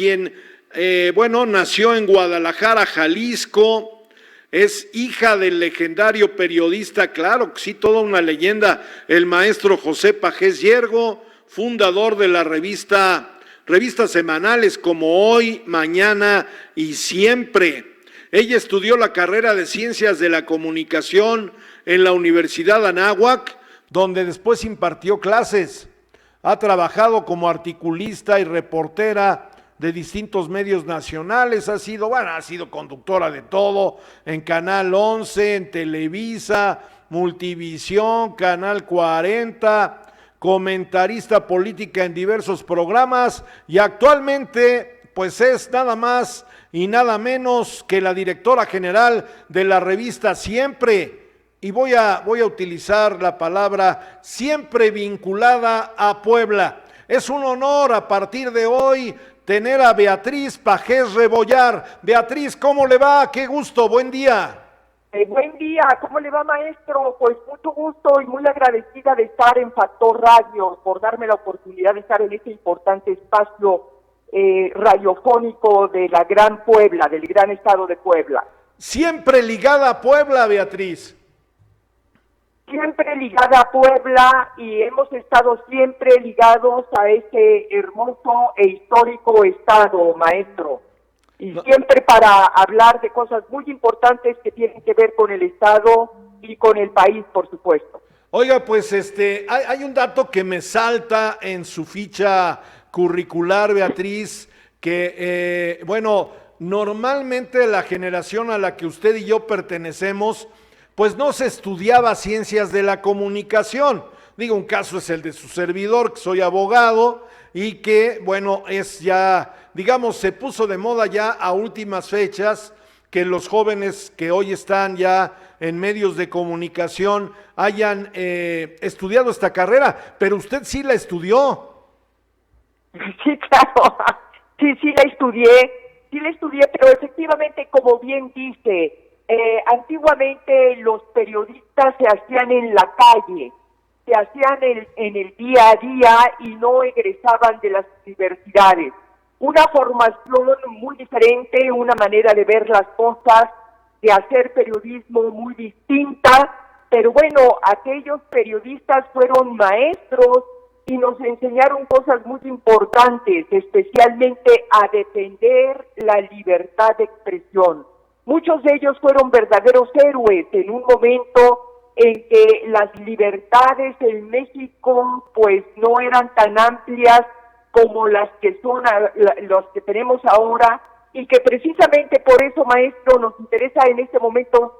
quien, nació en Guadalajara, Jalisco. Es hija del legendario periodista, claro que sí, toda una leyenda, el maestro José Pagés Yergo, fundador de la revistas semanales como Hoy, Mañana y Siempre. Ella estudió la carrera de Ciencias de la Comunicación en la Universidad Anáhuac, donde después impartió clases. Ha trabajado como articulista y reportera de distintos medios nacionales, ha sido conductora de todo, en Canal 11, en Televisa, Multivisión, Canal 40, comentarista política en diversos programas y actualmente pues es nada más y nada menos que la directora general de la revista Siempre. Y voy a utilizar la palabra siempre vinculada a Puebla. Es un honor a partir de hoy tener a Beatriz Pagés Rebollar. Beatriz, ¿cómo le va? Qué gusto, buen día. Buen día, ¿cómo le va, maestro? Pues mucho gusto y muy agradecida de estar en Factor Radio, por darme la oportunidad de estar en este importante espacio radiofónico de la Gran Puebla, del gran estado de Puebla. Siempre ligada a Puebla, Beatriz. Siempre ligada a Puebla y hemos estado siempre ligados a este hermoso e histórico estado, maestro. Y siempre para hablar de cosas muy importantes que tienen que ver con el estado y con el país, por supuesto. Oiga, pues hay un dato que me salta en su ficha curricular, Beatriz, que normalmente la generación a la que usted y yo pertenecemos, pues no se estudiaba ciencias de la comunicación. Digo, un caso es el de su servidor, que soy abogado y que, es ya, digamos, se puso de moda ya a últimas fechas que los jóvenes que hoy están ya en medios de comunicación hayan estudiado esta carrera, pero usted sí la estudió. Sí, claro, sí la estudié, pero efectivamente, como bien dice, antiguamente los periodistas se hacían en la calle, se hacían en el día a día y no egresaban de las universidades. Una formación muy diferente, una manera de ver las cosas, de hacer periodismo muy distinta, pero bueno, aquellos periodistas fueron maestros y nos enseñaron cosas muy importantes, especialmente a defender la libertad de expresión. Muchos de ellos fueron verdaderos héroes en un momento en que las libertades en México pues no eran tan amplias como las que los que tenemos ahora, y que precisamente por eso, maestro, nos interesa en este momento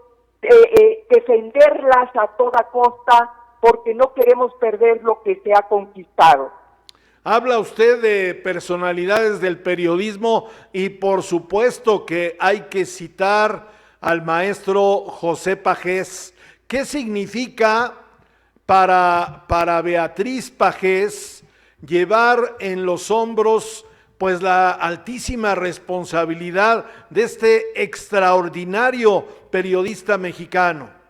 defenderlas a toda costa, porque no queremos perder lo que se ha conquistado. Habla usted de personalidades del periodismo y por supuesto que hay que citar al maestro José Pagés. ¿Qué significa para Beatriz Pagés llevar en los hombros pues la altísima responsabilidad de este extraordinario periodista mexicano?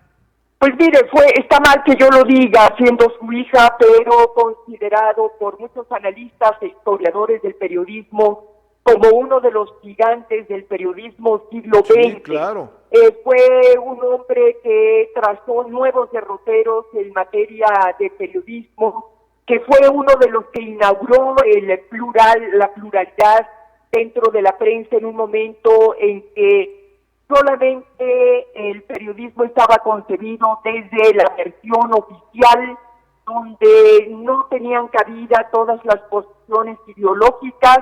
Pues mire, está mal que yo lo diga siendo su hija, pero considerado por muchos analistas e historiadores del periodismo como uno de los gigantes del periodismo siglo XX. Sí, claro. Fue un hombre que trazó nuevos derroteros en materia de periodismo, que fue uno de los que inauguró la pluralidad dentro de la prensa en un momento en que solamente el periodismo estaba concebido desde la versión oficial, donde no tenían cabida todas las posiciones ideológicas,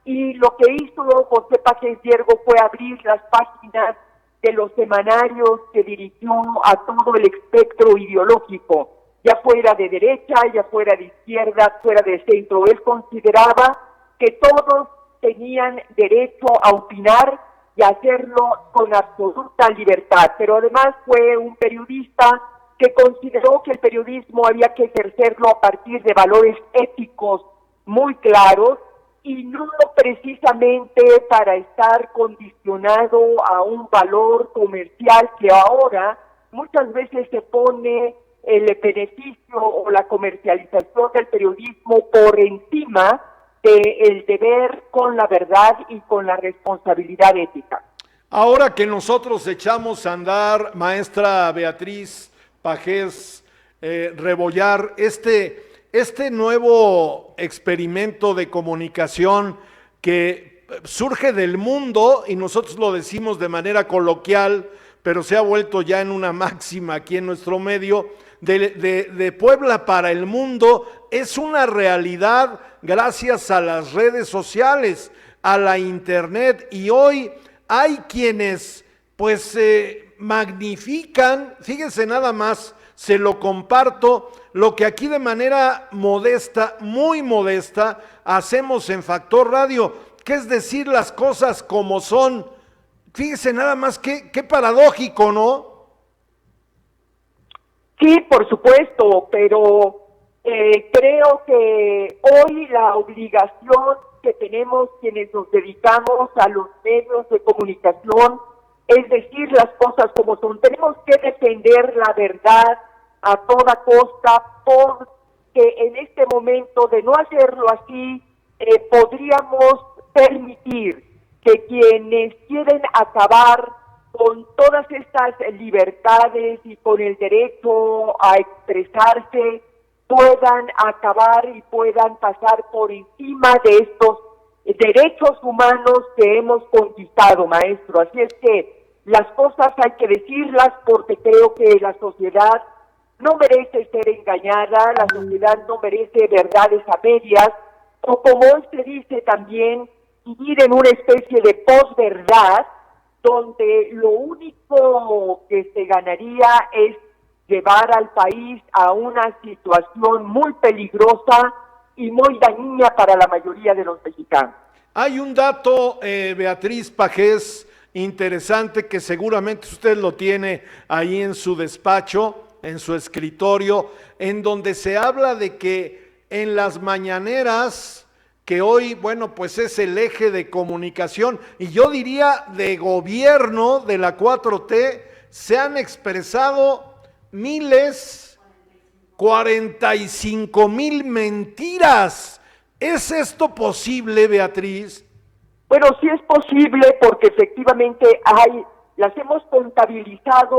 y lo que hizo José Pagés Yergo fue abrir las páginas de los semanarios que dirigió a todo el espectro ideológico, ya fuera de derecha, ya fuera de izquierda, fuera de centro. Él consideraba que todos tenían derecho a opinar y hacerlo con absoluta libertad, pero además fue un periodista que consideró que el periodismo había que ejercerlo a partir de valores éticos muy claros y no precisamente para estar condicionado a un valor comercial que ahora muchas veces se pone el beneficio o la comercialización del periodismo por encima del deber con la verdad y con la responsabilidad ética. Ahora que nosotros echamos a andar, maestra Beatriz Pajés Rebollar, este nuevo experimento de comunicación que surge del mundo, y nosotros lo decimos de manera coloquial, pero se ha vuelto ya en una máxima aquí en nuestro medio, de Puebla para el mundo, es una realidad gracias a las redes sociales, a la internet, y hoy hay quienes pues magnifican, fíjense nada más, se lo comparto, lo que aquí de manera modesta, muy modesta, hacemos en Factor Radio, que es decir las cosas como son. Fíjense nada más, qué paradójico, ¿no? Sí, por supuesto, pero creo que hoy la obligación que tenemos quienes nos dedicamos a los medios de comunicación es decir las cosas como son. Tenemos que defender la verdad a toda costa, porque en este momento de no hacerlo así, podríamos permitir que quienes quieren acabar con todas estas libertades y con el derecho a expresarse, puedan acabar y puedan pasar por encima de estos derechos humanos que hemos conquistado, maestro. Así es que las cosas hay que decirlas, porque creo que la sociedad no merece ser engañada, la sociedad no merece verdades a medias, o como se dice también, vivir en una especie de posverdad, donde lo único que se ganaría es llevar al país a una situación muy peligrosa y muy dañina para la mayoría de los mexicanos. Hay un dato, Beatriz Pajés, interesante, que seguramente usted lo tiene ahí en su despacho, en su escritorio, en donde se habla de que en las mañaneras, que hoy, bueno, pues es el eje de comunicación, y yo diría de gobierno de la 4T, se han expresado 45,000 mentiras. ¿Es esto posible, Beatriz? Bueno, sí es posible, porque efectivamente las hemos contabilizado,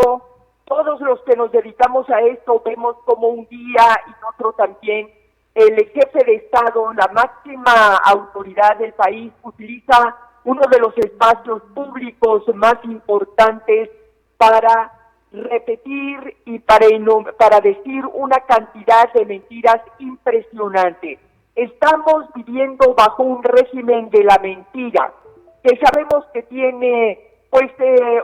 todos los que nos dedicamos a esto vemos como un día y otro también. El jefe de Estado, la máxima autoridad del país, utiliza uno de los espacios públicos más importantes para repetir y para decir una cantidad de mentiras impresionante. Estamos viviendo bajo un régimen de la mentira, que sabemos que tiene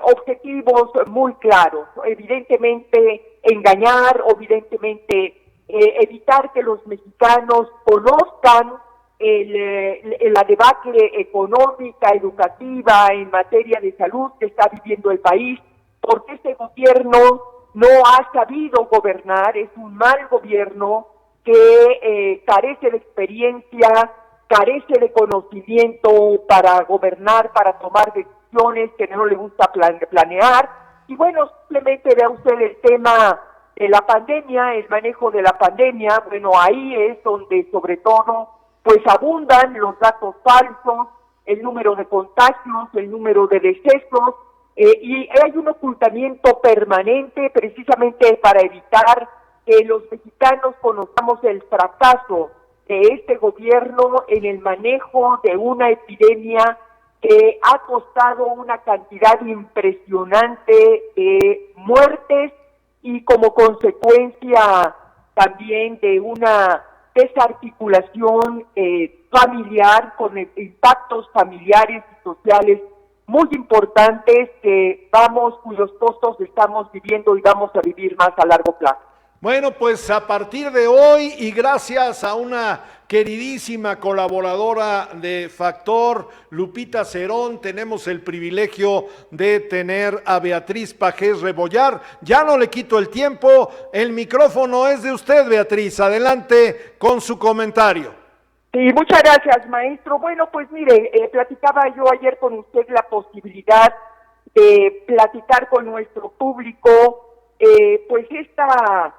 objetivos muy claros, evidentemente engañar, evidentemente evitar que los mexicanos conozcan la debacle económica, educativa, en materia de salud que está viviendo el país, porque este gobierno no ha sabido gobernar, es un mal gobierno que carece de experiencia, carece de conocimiento para gobernar, para tomar decisiones, que no le gusta planear. Y bueno, simplemente vea usted el tema de la pandemia, el manejo de la pandemia. Bueno, ahí es donde sobre todo pues abundan los datos falsos, el número de contagios, el número de decesos, y hay un ocultamiento permanente precisamente para evitar que los mexicanos conozcamos el fracaso de este gobierno en el manejo de una epidemia que ha costado una cantidad impresionante de muertes y como consecuencia también de una desarticulación familiar con impactos familiares y sociales muy importantes cuyos costos estamos viviendo y vamos a vivir más a largo plazo. Bueno, pues a partir de hoy y gracias a una queridísima colaboradora de Factor, Lupita Cerón, tenemos el privilegio de tener a Beatriz Pajés Rebollar. Ya no le quito el tiempo, el micrófono es de usted, Beatriz. Adelante con su comentario. Sí, muchas gracias, maestro. Bueno, pues mire, platicaba yo ayer con usted la posibilidad de platicar con nuestro público, pues esta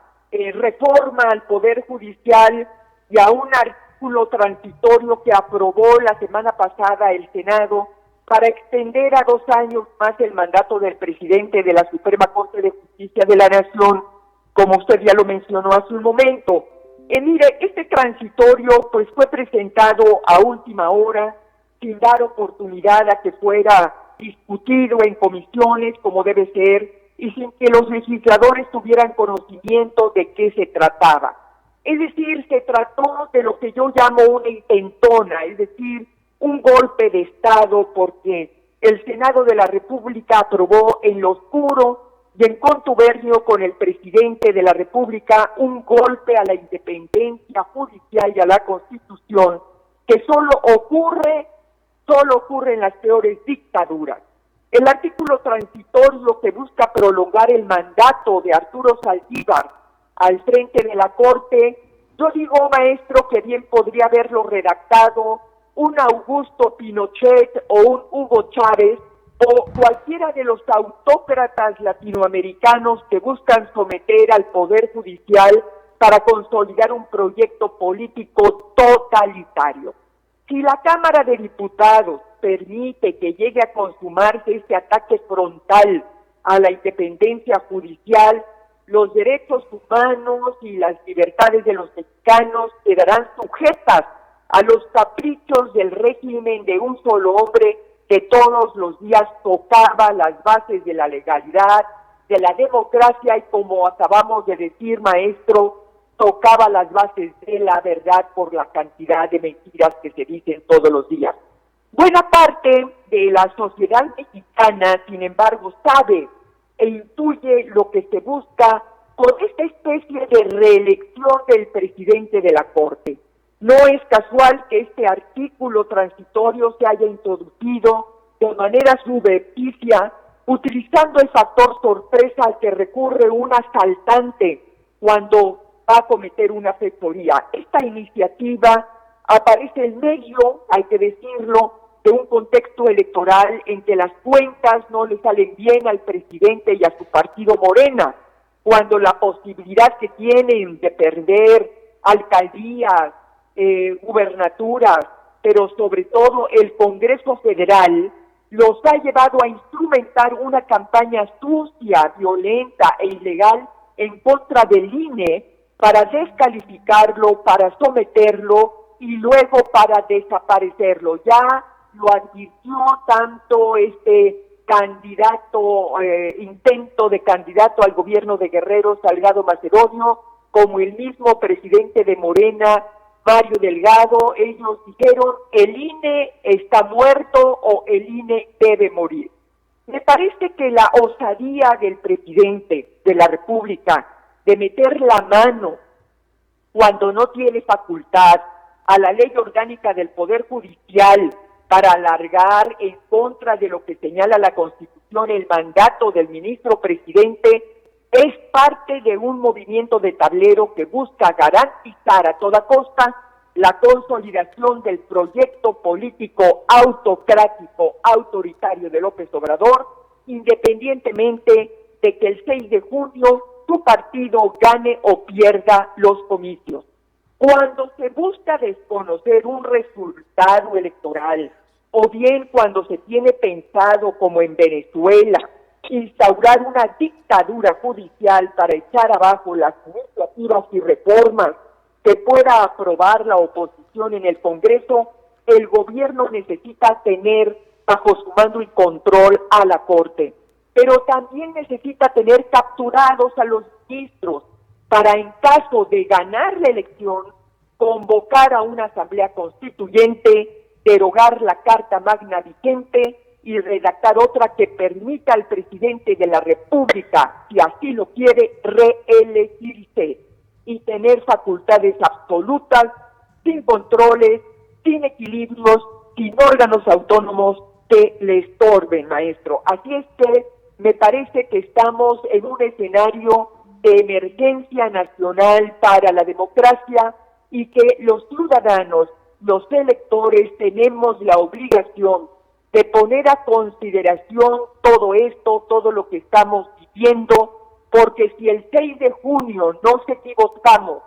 reforma al Poder Judicial y a una artículo transitorio que aprobó la semana pasada el Senado para extender a 2 años más el mandato del presidente de la Suprema Corte de Justicia de la Nación, como usted ya lo mencionó hace un momento. Mire, este transitorio pues fue presentado a última hora, sin dar oportunidad a que fuera discutido en comisiones como debe ser, y sin que los legisladores tuvieran conocimiento de qué se trataba. Es decir, se trató de lo que yo llamo una intentona, es decir, un golpe de Estado, porque el Senado de la República aprobó en lo oscuro y en contubernio con el presidente de la República un golpe a la independencia judicial y a la Constitución que solo ocurre en las peores dictaduras. El artículo transitorio que busca prolongar el mandato de Arturo Saldívar al frente de la Corte, yo digo, maestro, que bien podría haberlo redactado un Augusto Pinochet o un Hugo Chávez o cualquiera de los autócratas latinoamericanos que buscan someter al Poder Judicial para consolidar un proyecto político totalitario. Si la Cámara de Diputados permite que llegue a consumarse este ataque frontal a la independencia judicial, los derechos humanos y las libertades de los mexicanos quedarán sujetas a los caprichos del régimen de un solo hombre que todos los días tocaba las bases de la legalidad, de la democracia y, como acabamos de decir, maestro, tocaba las bases de la verdad por la cantidad de mentiras que se dicen todos los días. Buena parte de la sociedad mexicana, sin embargo, sabe e intuye lo que se busca con esta especie de reelección del presidente de la Corte. No es casual que este artículo transitorio se haya introducido de manera subrepticia, utilizando el factor sorpresa al que recurre un asaltante cuando va a cometer una fechoría. Esta iniciativa aparece en medio, hay que decirlo, de un contexto electoral en que las cuentas no le salen bien al presidente y a su partido Morena, cuando la posibilidad que tienen de perder alcaldías, gubernaturas, pero sobre todo el Congreso Federal, los ha llevado a instrumentar una campaña sucia, violenta e ilegal en contra del INE para descalificarlo, para someterlo y luego para desaparecerlo. Ya lo advirtió tanto este intento de candidato al gobierno de Guerrero, Salgado Macedonio, como el mismo presidente de Morena, Mario Delgado. Ellos dijeron, el INE está muerto o el INE debe morir. Me parece que la osadía del presidente de la República de meter la mano cuando no tiene facultad a la ley orgánica del Poder Judicial para alargar en contra de lo que señala la Constitución el mandato del ministro presidente, es parte de un movimiento de tablero que busca garantizar a toda costa la consolidación del proyecto político autocrático, autoritario de López Obrador, independientemente de que el 6 de junio su partido gane o pierda los comicios. Cuando se busca desconocer un resultado electoral, o bien cuando se tiene pensado, como en Venezuela, instaurar una dictadura judicial para echar abajo las iniciativas y reformas que pueda aprobar la oposición en el Congreso, el gobierno necesita tener bajo su mando y control a la Corte, pero también necesita tener capturados a los ministros para, en caso de ganar la elección, convocar a una asamblea constituyente, derogar la Carta Magna vigente y redactar otra que permita al presidente de la República, si así lo quiere, reelegirse y tener facultades absolutas, sin controles, sin equilibrios, sin órganos autónomos que le estorben, maestro. Así es que me parece que estamos en un escenario de emergencia nacional para la democracia y que los ciudadanos, los electores, tenemos la obligación de poner a consideración todo esto, todo lo que estamos viviendo, porque si el 6 de junio nos equivocamos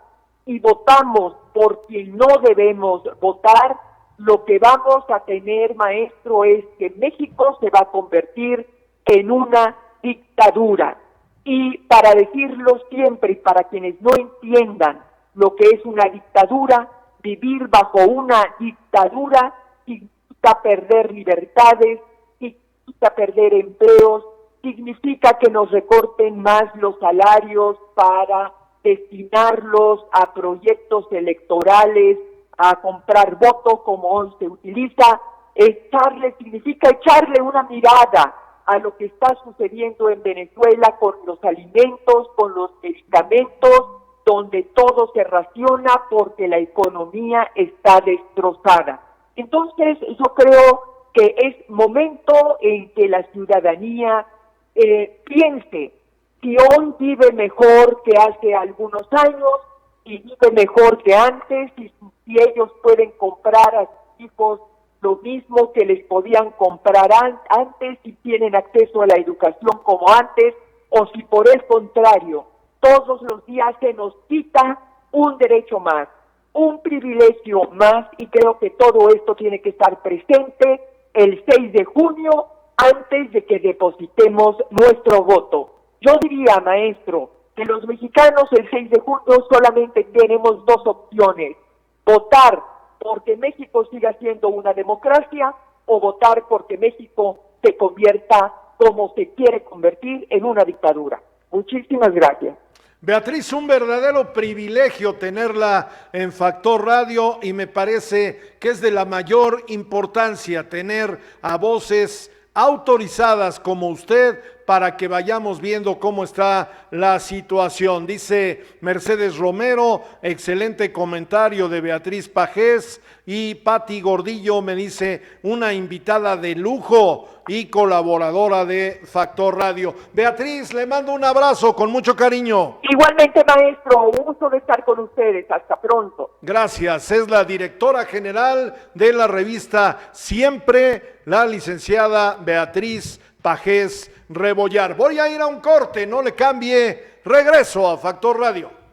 y votamos por quien no debemos votar, lo que vamos a tener, maestro, es que México se va a convertir en una dictadura. Y para decirlo siempre y para quienes no entiendan lo que es una dictadura, vivir bajo una dictadura significa perder libertades, significa perder empleos, significa que nos recorten más los salarios para destinarlos a proyectos electorales, a comprar votos como hoy se utiliza. Significa echarle una mirada a lo que está sucediendo en Venezuela con los alimentos, con los medicamentos, donde todo se raciona porque la economía está destrozada. Entonces, yo creo que es momento en que la ciudadanía piense si hoy vive mejor que hace algunos años, si vive mejor que antes, si ellos pueden comprar a sus hijos lo mismo que les podían comprar antes, si tienen acceso a la educación como antes, o si por el contrario, todos los días se nos quita un derecho más, un privilegio más, y creo que todo esto tiene que estar presente el 6 de junio antes de que depositemos nuestro voto. Yo diría, maestro, que los mexicanos el 6 de junio solamente tenemos dos opciones: votar porque México siga siendo una democracia o votar porque México se convierta, como se quiere convertir, en una dictadura. Muchísimas gracias. Beatriz, un verdadero privilegio tenerla en Factor Radio y me parece que es de la mayor importancia tener a voces autorizadas como usted para que vayamos viendo cómo está la situación. Dice Mercedes Romero, excelente comentario de Beatriz Pajés, y Pati Gordillo me dice, una invitada de lujo y colaboradora de Factor Radio. Beatriz, le mando un abrazo con mucho cariño. Igualmente, maestro, un gusto de estar con ustedes. Hasta pronto. Gracias. Es la directora general de la revista Siempre, la licenciada Beatriz Pajés Rebollar. Voy a ir a un corte, no le cambie. Regreso a Factor Radio.